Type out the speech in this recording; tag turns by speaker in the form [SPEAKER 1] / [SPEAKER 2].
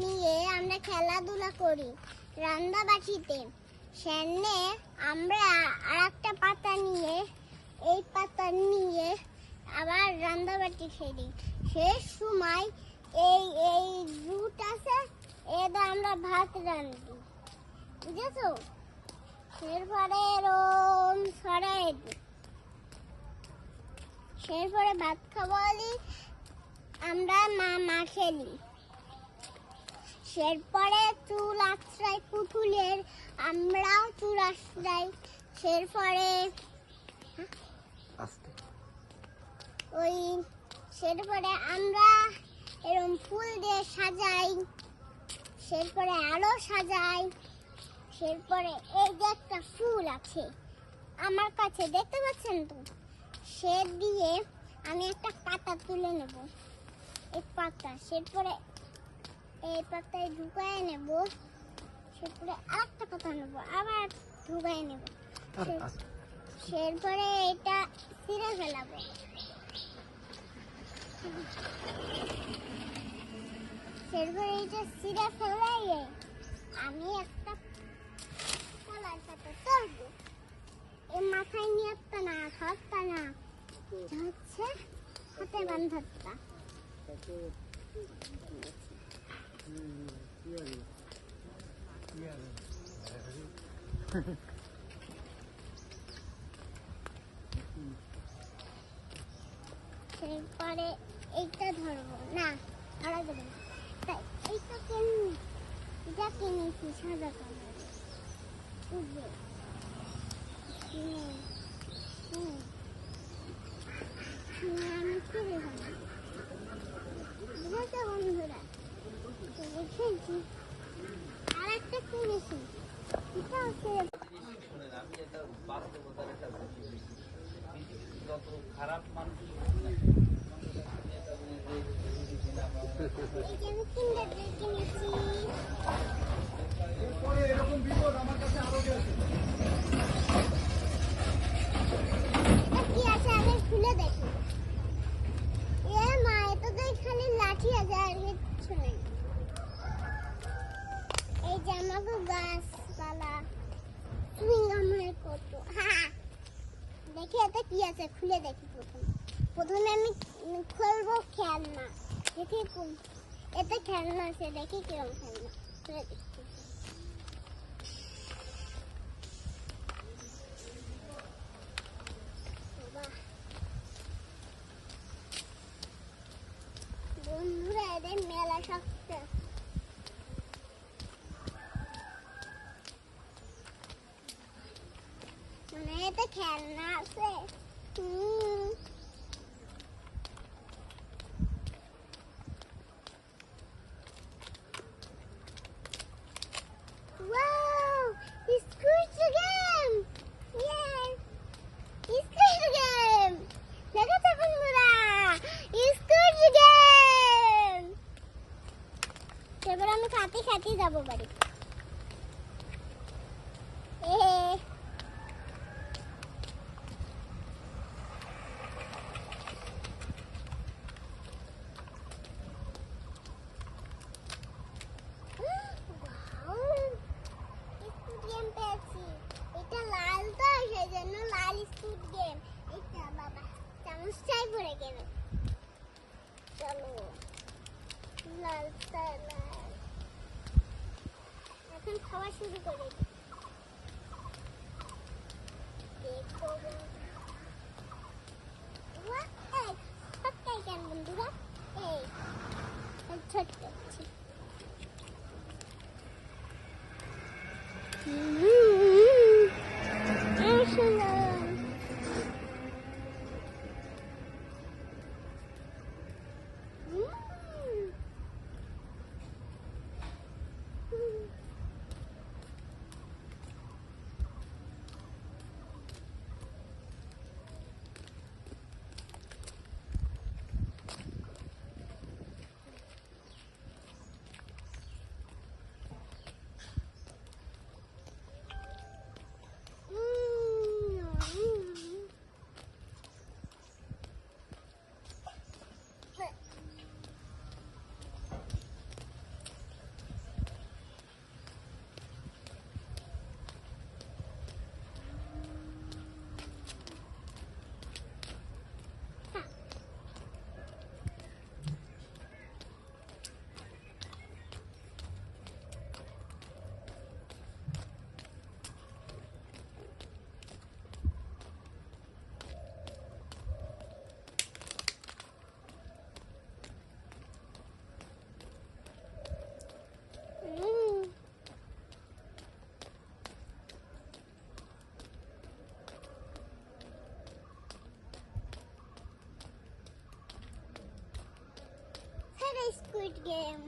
[SPEAKER 1] নিয়ে আমরা খেলাধুলা করি রান্নাবাটিতে। সামনে আমরা আরেকটা পাতা নিয়ে এই পাতা নিয়ে আবার রান্নাবাটি খেলি। শেষ সময় এই এই জুট আছে, এটা আমরা ভাত রান্ধি, বুঝেছো? এরপরে এরম ছড়াই দিই। এরপরে ভাত খাওয়ালি আমরা মা খেলি। এরপরে চুল আশ্রয় পুতুলের আমরাও চুল আশ্রয়। এরপরে ওই এরপরে আমরা এরকম ফুল দিয়ে সাজাই। এরপরে আরো সাজাই। এরপরে এই যে একটা ফুল আছে আমার কাছে, দেখতে পাচ্ছেন তো? সে দিয়ে আমি একটা পাতা তুলে নেব, এই পাতা। এরপরে এই পাতায় ঢুকায় নেব। এরপরে আরেকটা পাতা নেব, আবার ঢুকায় নেব। এরপরে এটা ছিঁড়ে ফেলাবো। এরপরে এটা ছিঁড়ে ফেলাইয়ে আমি একটা কলার পাতা তুলব। এই মাথায় নিয়ে একটা না, হাতটা না, হচ্ছে হাতে বান্ধাটা। এরপরে এইটা ধরবো না, ধরা যাবে না, তাই এইটা কিনেছি সাদা কালার। আমি কিনে ফেলি, বুঝেছো বন্ধুরা? দেখেছি আর একটা কিনেছি, এটা হচ্ছে খারাপ মানুষ। আমি কিন্ডার জয় কিনেছি। এরকম বিপদ আমার কাছে আরো গেছে। কি আছে আমি খুলে দেখি। এ মা, এটা তো খালি লাঠি আছে আর কিছু নেই। এই যে আমাকে গাছপালা সুইংগামের কত। দেখি এতে কি আছে, খুলে দেখি। প্রথমে আমি খুলবো খেলনা। দেখি এতে খেলনা আছে, দেখি কিরকম খেলনা। খুলে দেখি। বন্ধুরা এদের মেলা শক্ত। মানে এতে খেলনা আছে। Wow! It's Squid Game! Yay! It's Squid Game! দেখেছো বন্ধুরা? It's Squid Game! এবার আমি খাতে যাবো বাড়ি। এটা লাল তো, সেই জন্য লাল স্কুইড গেম। এটা বাবা চামচটাই পড়ে গেল। চলো লাল লাল, এখন খাওয়া শুরু করে দিই। দেখো ছোট্টাই কেন বন্ধুরা, এই ছোট্ট স্কুইড গেম।